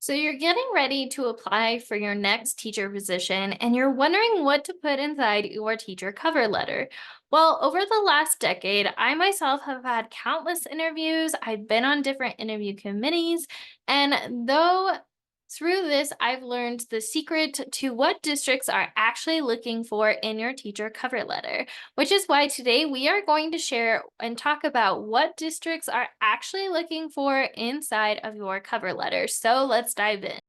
So you're getting ready to apply for your next teacher position and you're wondering what to put inside your teacher cover letter. Well, over the last decade, I myself have had countless interviews. I've been on different interview committees, and though through this, I've learned the secret to what districts are actually looking for in your teacher cover letter, which is why today we are going to share and talk about what districts are actually looking for inside of your cover letter. So let's dive in.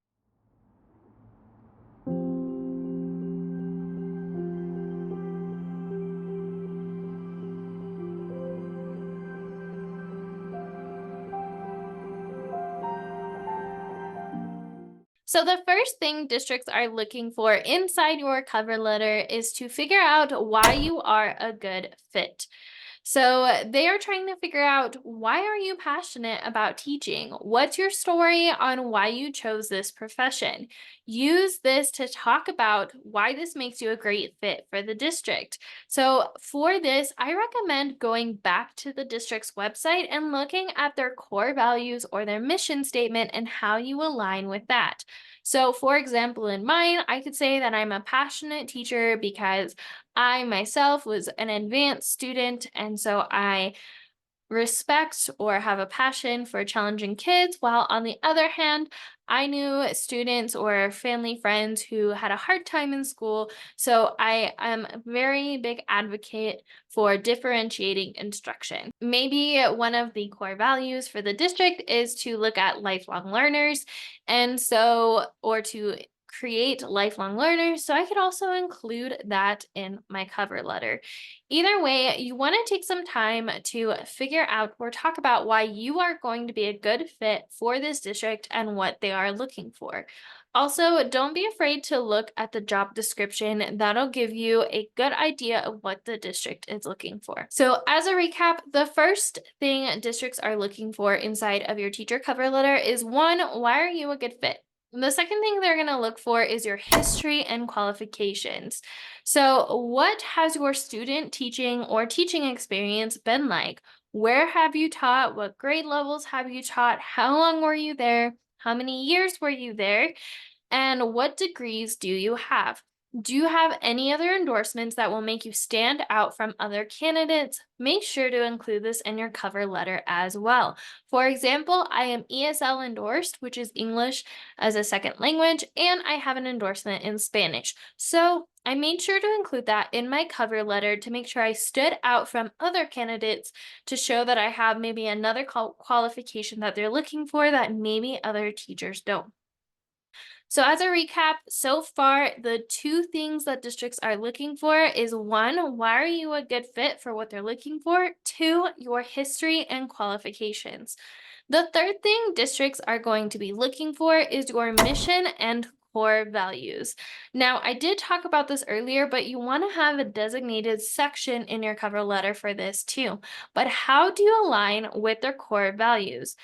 So, the first thing districts are looking for inside your cover letter is to figure out why you are a good fit. So they are trying to figure out, why are you passionate about teaching? What's your story on why you chose this profession? Use this to talk about why this makes you a great fit for the district. So for this, I recommend going back to the district's website and looking at their core values or their mission statement and how you align with that. So for example, in mine, I could say that I'm a passionate teacher because I myself was an advanced student, and so I respect or have a passion for challenging kids, while on the other hand, I knew students or family friends who had a hard time in school. So I am a very big advocate for differentiating instruction. Maybe one of the core values for the district is to look at lifelong learners, and so, or to create lifelong learners. So I could also include that in my cover letter. Either way, you want to take some time to figure out or talk about why you are going to be a good fit for this district and what they are looking for. Also, don't be afraid to look at the job description. That'll give you a good idea of what the district is looking for. So, as a recap, the first thing districts are looking for inside of your teacher cover letter is one, why are you a good fit? The second thing they're going to look for is your history and qualifications. So, what has your student teaching or teaching experience been like? Where have you taught? What grade levels have you taught? How long were you there? How many years were you there? And what degrees do you have? Do you have any other endorsements that will make you stand out from other candidates? Make sure to include this in your cover letter as well. For example, I am ESL endorsed, which is English as a second language, and I have an endorsement in Spanish. So I made sure to include that in my cover letter to make sure I stood out from other candidates, to show that I have maybe another qualification that they're looking for that maybe other teachers don't. So, as a recap, so far, the two things that districts are looking for is one, why are you a good fit for what they're looking for? Two, your history and qualifications. The third thing districts are going to be looking for is your mission and core values. Now, I did talk about this earlier, but you want to have a designated section in your cover letter for this too. But how do you align with their core values?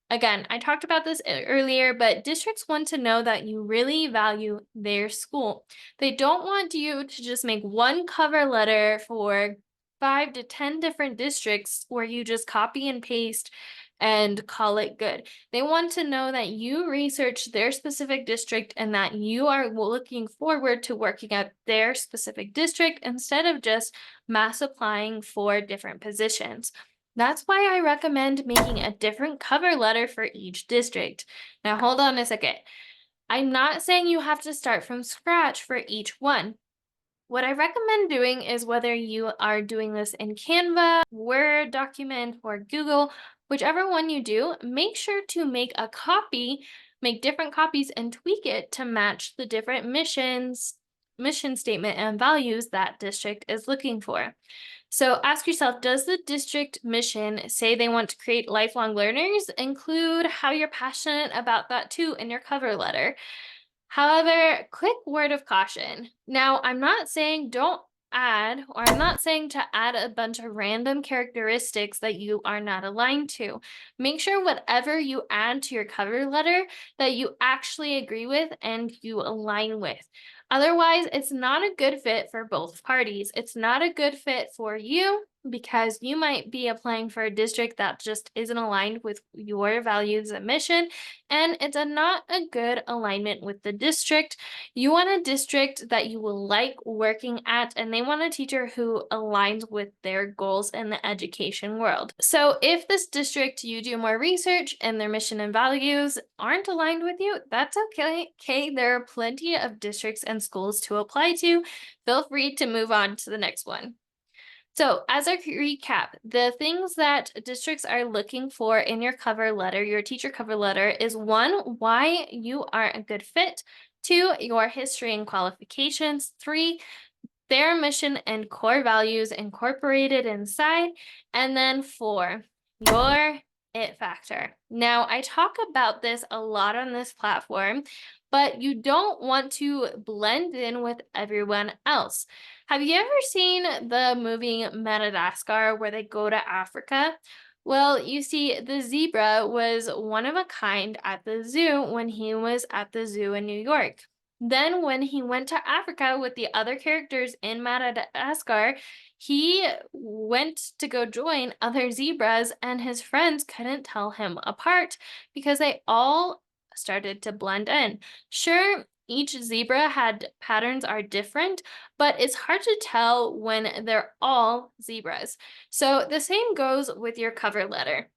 Again, I talked about this earlier, but districts want to know that you really value their school. They don't want you to just make one cover letter for 5 to 10 different districts where you just copy and paste and call it good. They want to know that you research their specific district and that you are looking forward to working at their specific district instead of just mass applying for different positions. That's why I recommend making a different cover letter for each district. Now, hold on a second. I'm not saying you have to start from scratch for each one. What I recommend doing is, whether you are doing this in Canva, Word document, or Google, whichever one you do, make sure to make a copy, make different copies, and tweak it to match the different mission statement and values that district is looking for. So ask yourself, does the district mission say they want to create lifelong learners? Include how you're passionate about that too in your cover letter. However, quick word of caution. Now, I'm not saying don't add, or I'm not saying to add a bunch of random characteristics that you are not aligned to. Make sure whatever you add to your cover letter that you actually agree with and you align with. Otherwise, it's not a good fit for both parties. It's not a good fit for you because you might be applying for a district that just isn't aligned with your values and mission, and it's not a good alignment with the district. You want a district that you will like working at, and they want a teacher who aligns with their goals in the education world. So, if this district you do more research and their mission and values aren't aligned with you, that's okay. Okay, there are plenty of districts and schools to apply to. Feel free to move on to the next one. So, as a recap, the things that districts are looking for in your cover letter, your teacher cover letter, is one, why you are a good fit, two, your history and qualifications, three, their mission and core values incorporated inside, and then four, your it factor. Now, I talk about this a lot on this platform, but you don't want to blend in with everyone else. Have you ever seen the movie Madagascar where they go to Africa? Well, you see, the zebra was one of a kind at the zoo when he was at the zoo in New York. Then, when he went to Africa with the other characters in Madagascar, he went to go join other zebras, and his friends couldn't tell him apart because they all started to blend in. Sure, each zebra had patterns are different, but it's hard to tell when they're all zebras. So the same goes with your cover letter.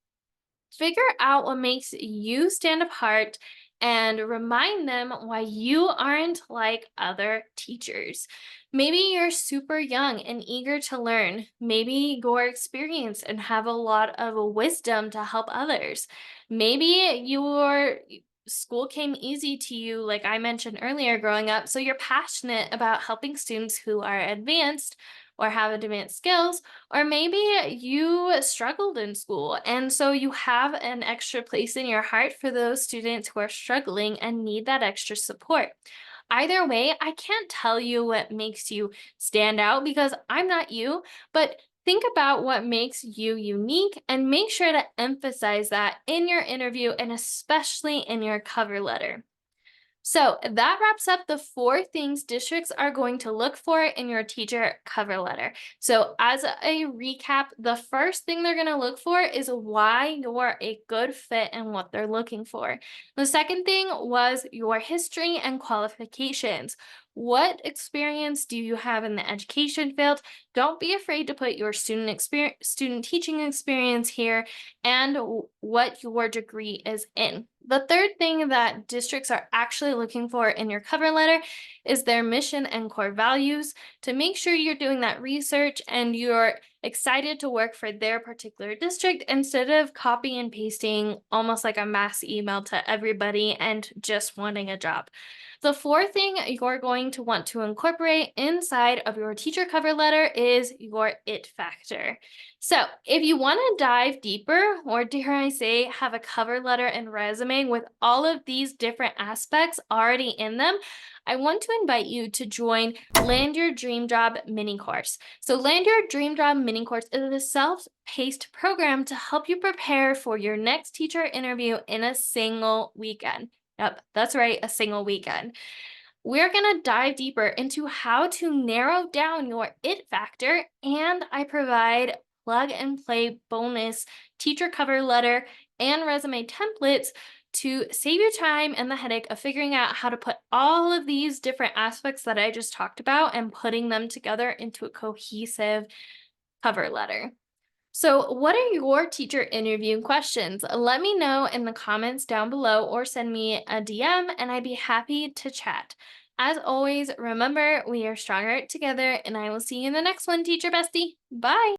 Figure out what makes you stand apart and remind them why you aren't like other teachers. Maybe you're super young and eager to learn. Maybe you're experienced and have a lot of wisdom to help others. Maybe your school came easy to you, like I mentioned earlier, growing up, so you're passionate about helping students who are advanced or have advanced skills, or maybe you struggled in school, and so you have an extra place in your heart for those students who are struggling and need that extra support. Either way, I can't tell you what makes you stand out because I'm not you, but think about what makes you unique and make sure to emphasize that in your interview and especially in your cover letter. So that wraps up the four things districts are going to look for in your teacher cover letter. So, as a recap, the first thing they're going to look for is why you're a good fit and what they're looking for. The second thing was your history and qualifications. What experience do you have in the education field? Don't be afraid to put your student teaching experience here and what your degree is in. The third thing that districts are actually looking for in your cover letter is their mission and core values to make sure you're doing that research and you're excited to work for their particular district instead of copy and pasting almost like a mass email to everybody and just wanting a job. The fourth thing you're going to want to incorporate inside of your teacher cover letter is your it factor. So, if you want to dive deeper, or dare I say, have a cover letter and resume with all of these different aspects already in them, I want to invite you to join Land Your Dream Job mini course. So, Land Your Dream Job mini course is a self paced program to help you prepare for your next teacher interview in a single weekend. Yep, that's right, a single weekend. We're going to dive deeper into how to narrow down your it factor, and I provide plug and play bonus teacher cover letter and resume templates to save you time and the headache of figuring out how to put all of these different aspects that I just talked about and putting them together into a cohesive cover letter. So, what are your teacher interview questions? Let me know in the comments down below or send me a DM and I'd be happy to chat. As always, remember, we are stronger together, and I will see you in the next one, teacher bestie. Bye.